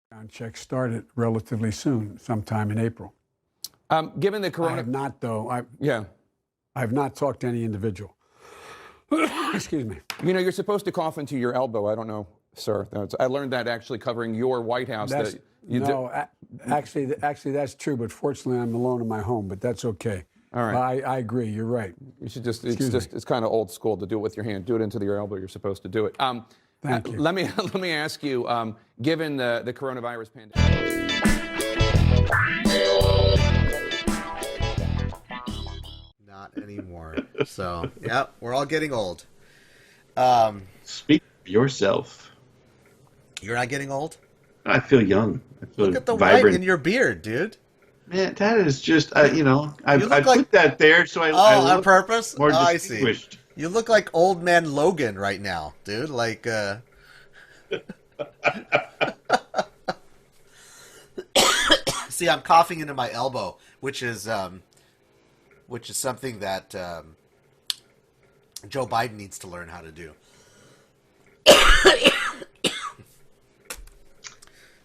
Background check started relatively soon, sometime in April. Given the I corona, have not, though. I yeah, have not talked to any individual. Excuse me. you know, you're supposed to cough into your elbow. I don't know, sir. I learned that actually covering your White House. That's, actually, that's true. But fortunately, I'm alone in my home. But that's okay. All right. I agree. You're right. You should just. It's kind of old school to do it with your hand. Do it into your elbow. You're supposed to do it. Thank you. Let me ask you. Given the coronavirus pandemic. Not anymore. So, yeah, we're all getting old. Speak for yourself. You're not getting old? I feel young. I feel Look at the vibrant. white in your beard, dude. Man, that is just, I look put like- that there so I on look purpose? more I see. distinguished. You look like old man Logan right now, dude. Like, see, I'm coughing into my elbow, which is something that Joe Biden needs to learn how to do.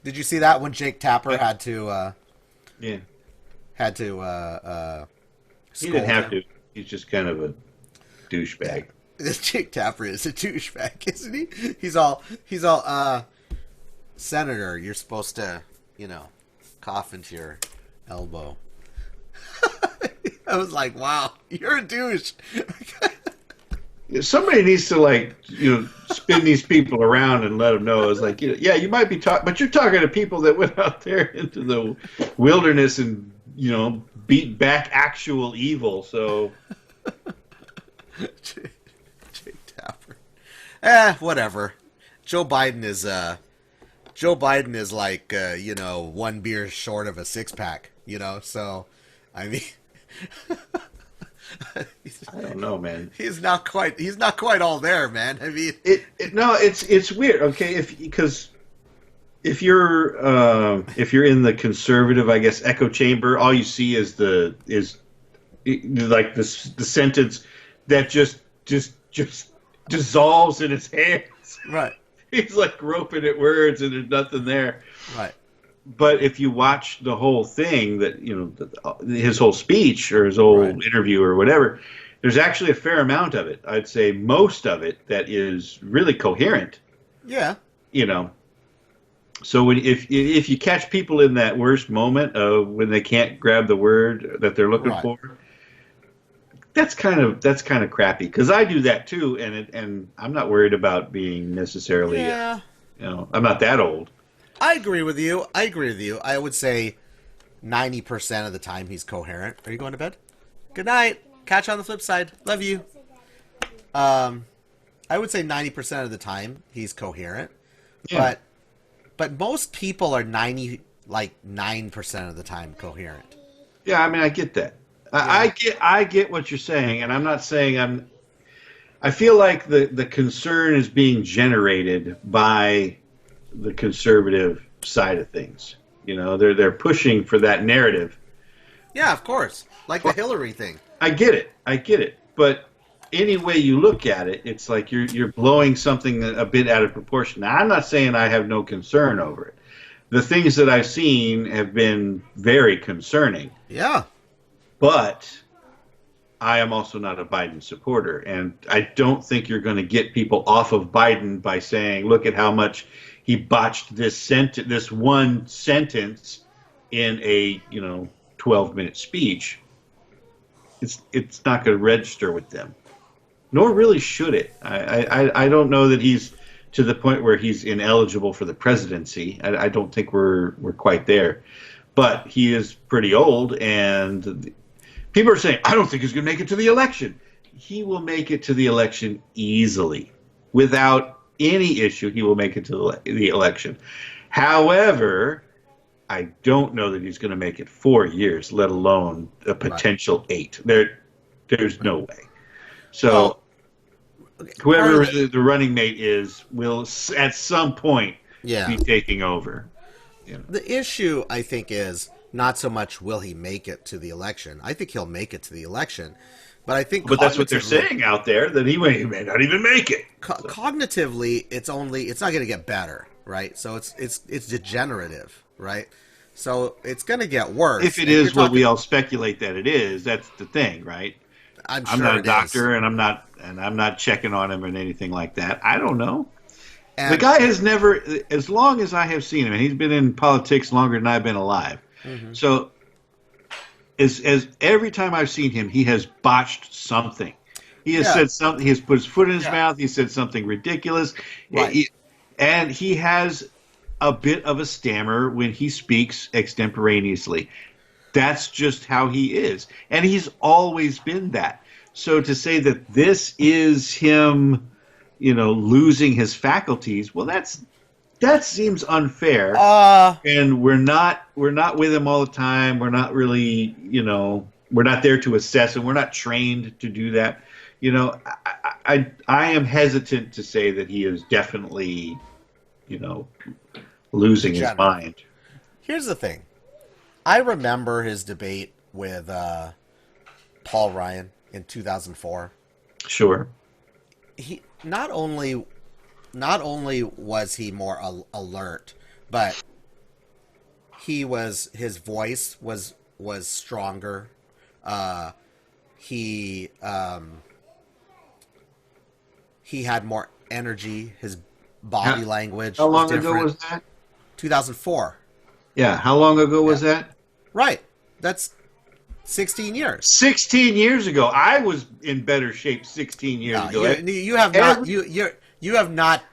Did you see that when Jake Tapper had to? Yeah. Had to. He didn't have him? to. He's just kind of a douchebag. This Jake Tapper is a douchebag, isn't he? He's all. Senator, you're supposed to, cough into your elbow. I was like, wow, you're a douche. Somebody needs to spin these people around and let them know. It's like, yeah, you might be talking, but you're talking to people that went out there into the wilderness and beat back actual evil. So, Jake Tapper. Whatever. Joe Biden is like one beer short of a six pack. So I mean. I don't know, man. He's not quite all there, man. I mean, it's weird. Okay, because if you're in the conservative, I guess, echo chamber, all you see is the sentence that just dissolves in his hands. Right. He's like groping at words, and there's nothing there. Right. But if you watch the whole thing, his whole speech or his whole interview or whatever, there's actually a fair amount of it. I'd say most of it that is really coherent. Yeah. So if you catch people in that worst moment of when they can't grab the word that they're looking for, that's kind of crappy. Because I do that too, and I'm not worried about being necessarily. Yeah. I'm not that old. I agree with you. I would say 90% of the time he's coherent. Are you going to bed? Good night. Catch you on the flip side. Love you. I would say 90% of the time he's coherent. Yeah. But most people are 9% of the time coherent. Yeah, I mean, I get that. Yeah. I get what you're saying, and I'm not saying I feel like the concern is being generated by the conservative side of things. They're pushing for that narrative. Yeah, of course. Like the Hillary thing. I get it. But any way you look at it, it's like you're blowing something a bit out of proportion. Now, I'm not saying I have no concern over it. The things that I've seen have been very concerning. Yeah. But I am also not a Biden supporter, and I don't think you're going to get people off of Biden by saying, look at how much he botched this one sentence in a 12-minute speech. It's not going to register with them, nor really should it. I don't know that he's to the point where he's ineligible for the presidency. I don't think we're quite there, but he is pretty old, and people are saying, I don't think he's going to make it to the election. He will make it to the election easily, without any issue. He will make it to the election. However, I don't know that he's going to make it 4 years, let alone a potential 8. There's no way. So whoever the running mate is will at some point be taking over. The issue, I think, is not so much will he make it to the election. I think he'll make it to the election. But I think, that's what they're saying out there, that he may not even make it. Cognitively, it's not going to get better. right? So it's degenerative, right? So it's going to get worse. If it And is you're what we talking- all speculate that it is, that's the thing, right? I'm I'm sure not a it is. doctor, and I'm not checking on him or anything like that. I don't know. And The guy has never, as long as I have seen him, and he's been in politics longer than I've been alive. Mm-hmm. So, as every time I've seen him, he has botched something. He has Yeah. said something. He has put his foot in his Yeah. mouth. He said something ridiculous, Right. and he has a bit of a stammer when he speaks extemporaneously. That's just how he is, and he's always been that. So to say that this is him, losing his faculties, well, that seems unfair. And we're not with him all the time. We're not really, we're not there to assess him. We're not trained to do that. I am hesitant to say that he is definitely, losing his Degenerate. mind. Here's the thing. I remember his debate with Paul Ryan in 2004. Sure. He not only was he more alert, but his voice was stronger. He had more energy. His body language. How long was ago different. was that? 2004. Yeah. How long ago was that? Right. That's 16 years. 16 years ago. I was in better shape 16 years No, ago. you have not. You have not.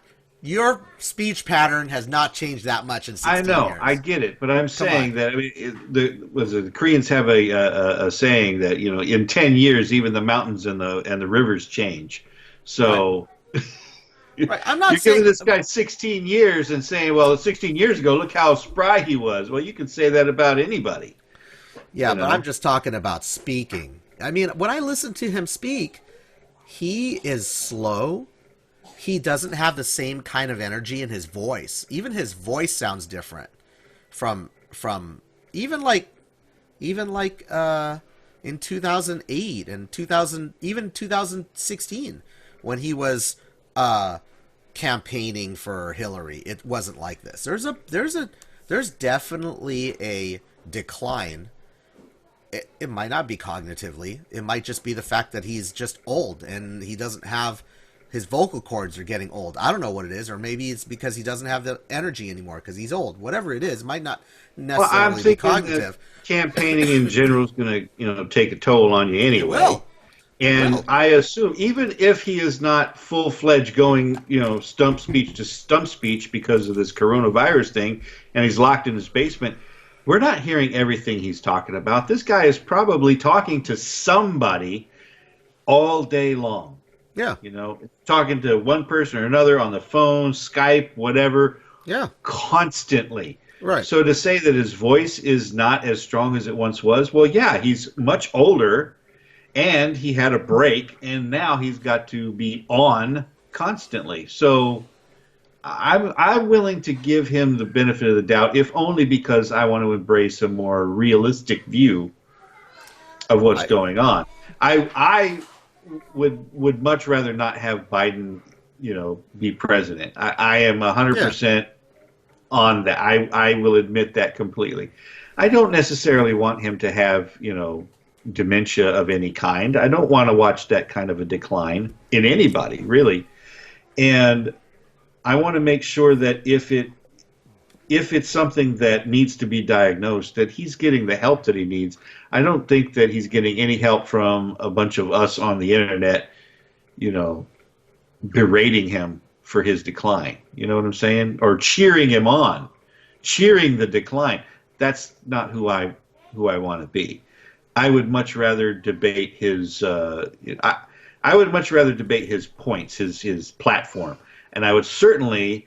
Your speech pattern has not changed that much in 16 I know, years. I get it, but I'm saying on. that the Koreans have a saying that in 10 years even the mountains and the rivers change. So Right. I'm not you're saying giving this guy 16 years and saying, well, 16 years ago, look how spry he was. Well, you can say that about anybody. Yeah, you but know? I'm just talking about speaking. I mean, when I listen to him speak, he is slow. He doesn't have the same kind of energy in his voice. Even his voice sounds different from even like in 2008 and 2016 when he was campaigning for Hillary. It wasn't like this. There's definitely a decline. It might not be cognitively. It might just be the fact that he's just old and he doesn't have his vocal cords are getting old. I don't know what it is, or maybe it's because he doesn't have the energy anymore because he's old. Whatever it is, it might not Well, necessarily I'm be thinking cognitive. that campaigning in general is going to take a toll on you anyway. will. And will. I assume even if he is not full-fledged going, stump speech to stump speech because of this coronavirus thing, and he's locked in his basement, we're not hearing everything he's talking about. This guy is probably talking to somebody all day long. Yeah, Talking to one person or another on the phone, Skype, whatever, yeah, constantly. right. So to say that his voice is not as strong as it once was, well, yeah, he's much older, and he had a break, and now he's got to be on constantly. So I'm willing to give him the benefit of the doubt, if only because I want to embrace a more realistic view of what's going on. I would much rather not have Biden, be president. I am 100% on that. I will admit that completely. I don't necessarily want him to have, dementia of any kind. I don't want to watch that kind of a decline in anybody, really. And I want to make sure that if it's something that needs to be diagnosed, that he's getting the help that he needs. I don't think that he's getting any help from a bunch of us on the internet, berating him for his decline. You know what I'm saying? Or cheering him on, cheering the decline. That's not who I want to be. I would much rather debate his. I would much rather debate his points, his platform, and I would certainly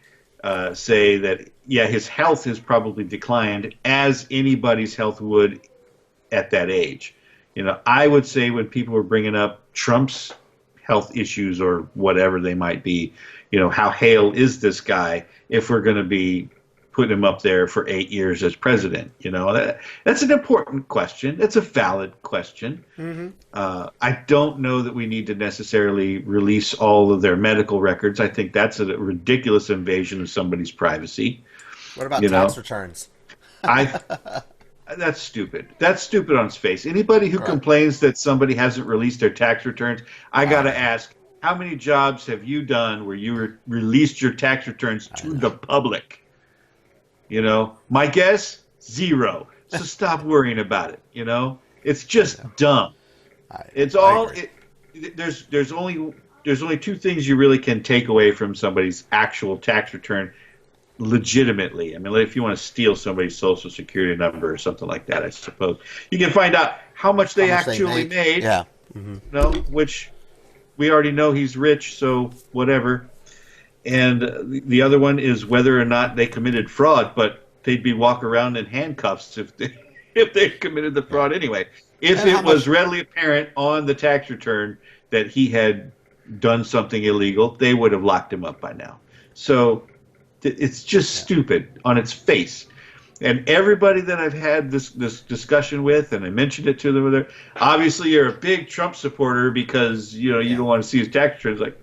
say that his health has probably declined as anybody's health would at that age. I would say when people were bringing up Trump's health issues or whatever they might be, how hale is this guy? If we're going to be put him up there for 8 years as president? You know, that's an important question. It's a valid question. I don't know that we need to necessarily release all of their medical records. I think that's a ridiculous invasion of somebody's privacy. What about You know? tax returns? That's stupid. That's stupid on its face. Anybody who complains that somebody hasn't released their tax returns, I got to ask, how many jobs have you done where you released your tax returns to the public? You know, my guess, 0. So stop worrying about it. You know, it's just dumb. It's all. There's only 2 things you really can take away from somebody's actual tax return legitimately. I mean, if you want to steal somebody's social security number or something like that, I suppose you can find out how much they actually made. Yeah. No, which we already know he's rich, so whatever. And the other one is whether or not they committed fraud, but they'd be walking around in handcuffs if they committed the fraud anyway. If it was readily apparent on the tax return that he had done something illegal, they would have locked him up by now. So it's just stupid on its face. And everybody that I've had this discussion with, and I mentioned it to them, obviously you're a big Trump supporter because you don't want to see his tax returns. Like,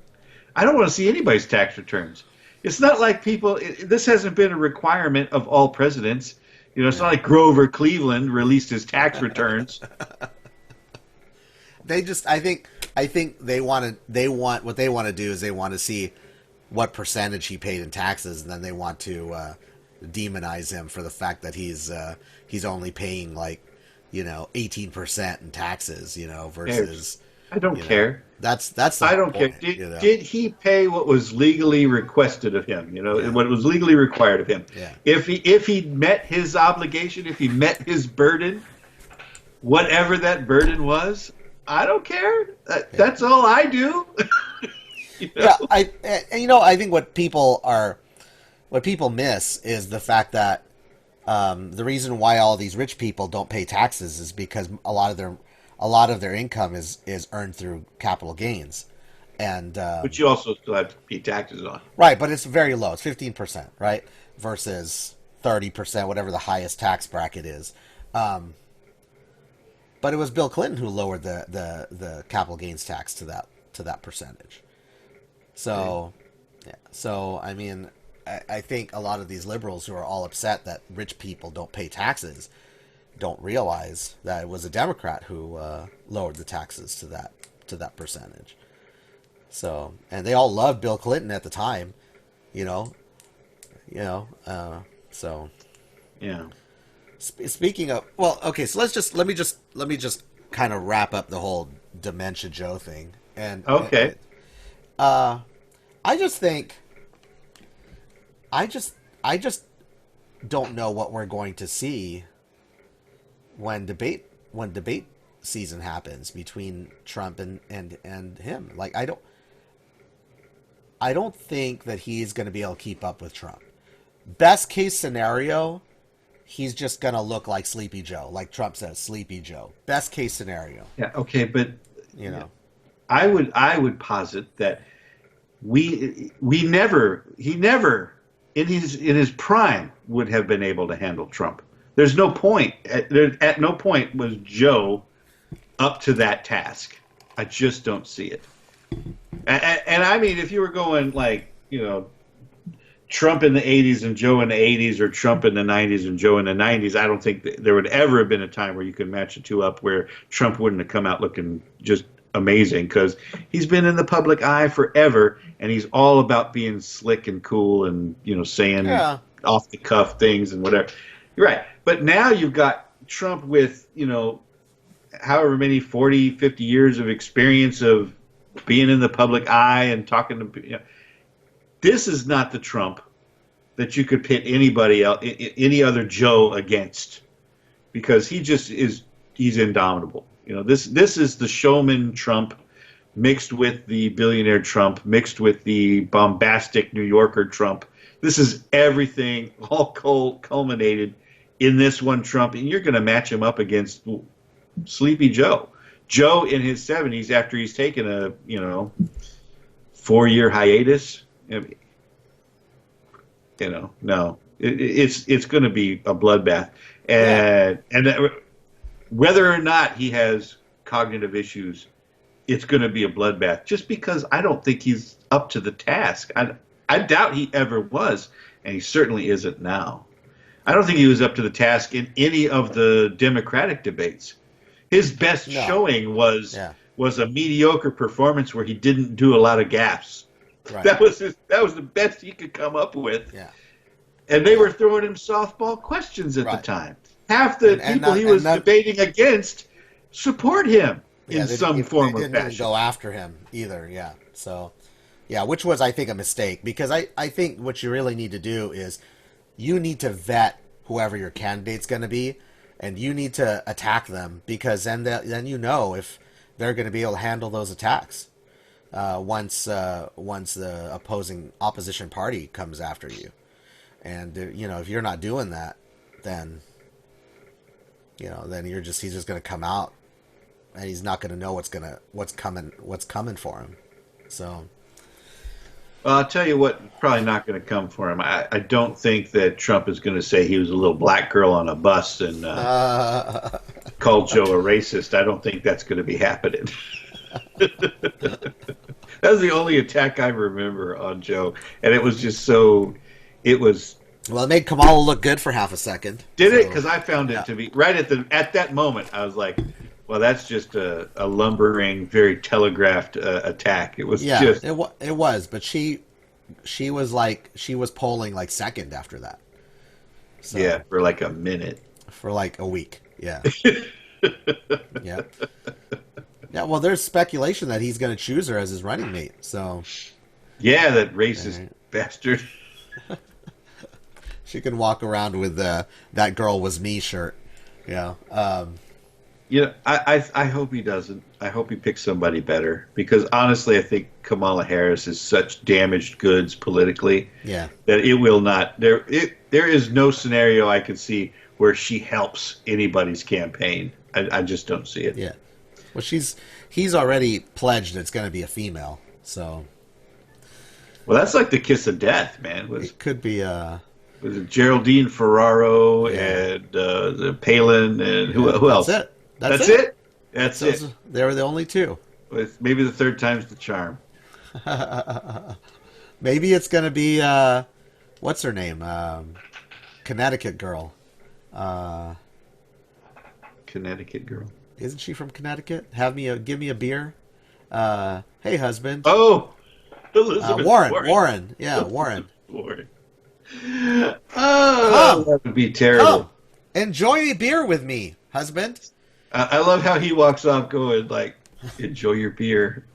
I don't want to see anybody's tax returns. It's not like this hasn't been a requirement of all presidents. You know, it's not like Grover Cleveland released his tax returns. I think they want what they want to do is they want to see what percentage he paid in taxes, and then they want to demonize him for the fact that he's only paying 18% in taxes, versus. I don't care. That's the I don't point, care. Did he pay what was legally requested of him? What was legally required of him. Yeah. If he met his obligation, if he met his burden, whatever that burden was, I don't care. That's all I do. Yeah, I think what people miss is the fact that the reason why all these rich people don't pay taxes is because a lot of their income is earned through capital gains, and but you also still have to pay taxes on. Right, but it's very low. It's 15%, right, versus 30%, whatever the highest tax bracket is. But it was Bill Clinton who lowered the capital gains tax to that percentage. So, yeah. So I mean, I think a lot of these liberals who are all upset that rich people don't pay taxes don't realize that it was a Democrat who lowered the taxes to that percentage. So, and they all loved Bill Clinton at the time, so. Yeah. Speaking of, well, okay, so let me just kind of wrap up the whole Dementia Joe thing. And okay. I just don't know what we're going to see when debate season happens between Trump and him. Like, I don't think that he's going to be able to keep up with Trump. Best case scenario, he's just going to look like Sleepy Joe, like Trump says, Sleepy Joe. Best case scenario. Yeah. Okay, but I would posit that he never in his prime would have been able to handle Trump. There's no point. At no point was Joe up to that task. I just don't see it. And I mean, if you were going Trump in the 80s and Joe in the 80s, or Trump in the 90s and Joe in the 90s, I don't think there would ever have been a time where you could match the two up where Trump wouldn't have come out looking just amazing, because he's been in the public eye forever, and he's all about being slick and cool and saying off the cuff things and whatever. You're right. But now you've got Trump with however many 40, 50 years of experience of being in the public eye and talking to this is not the Trump that you could pit anybody else, any other Joe against, because he's indomitable. This is the showman Trump mixed with the billionaire Trump, mixed with the bombastic New Yorker Trump. This is everything all culminated in this one Trump, and you're going to match him up against Sleepy Joe. Joe in his 70s, after he's taken a 4-year hiatus. No, It's going to be a bloodbath, and that, whether or not he has cognitive issues, it's going to be a bloodbath. Just because I don't think he's up to the task. I doubt he ever was, and he certainly isn't now. I don't think he was up to the task in any of the Democratic debates. His best showing was a mediocre performance where he didn't do a lot of gaffes. Right. That was the best he could come up with. Yeah. And they were throwing him softball questions at the time. Half the people he was debating against support him in some form or fashion. They didn't fashion. go after him either, yeah. So, yeah, which was, I think, a mistake. Because I think what you really need to do is you need to vet whoever your candidate's going to be, and you need to attack them, because then you know if they're going to be able to handle those attacks once the opposition party comes after you. And if you're not doing that, then he's just going to come out, and he's not going to know what's coming for him. So, well, I'll tell you what, probably not going to come for him. I don't think that Trump is going to say he was a little black girl on a bus and called Joe a racist. I don't think that's going to be happening. That was the only attack I remember on Joe, and it was just so. It was. Well, it made Kamala look good for half a second. Did it? Because I found it to be right at that moment. I was like, "Well, that's just a lumbering, very telegraphed attack." It was just. It was, but she was polling like second after that. So, yeah, for like a minute. For like a week. Yeah. Yeah. Yeah. Well, there's speculation that he's going to choose her as his running mate. So. Yeah, that racist bastard. She can walk around with "That Girl Was Me" shirt. Yeah. I hope he doesn't. I hope he picks somebody better, because honestly, I think Kamala Harris is such damaged goods politically. Yeah. That it will not. There is no scenario I could see where she helps anybody's campaign. I just don't see it. Yeah. Well, he's already pledged it's going to be a female. So. Well, that's like the kiss of death, man. It could be Was it Geraldine Ferraro and the Palin and who else? That's it. That's it. That's it. They were the only two. Maybe the third time's the charm. Maybe it's going to be what's her name? Connecticut girl. Connecticut girl. Isn't she from Connecticut? Give me a beer. Hey, husband. Oh, Elizabeth Warren. Yeah, Warren. Warren. Oh, that would be terrible. Come, enjoy a beer with me, husband. I love how he walks off going like, "Enjoy your beer."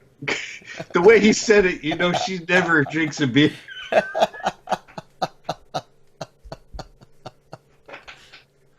The way he said it, she never drinks a beer.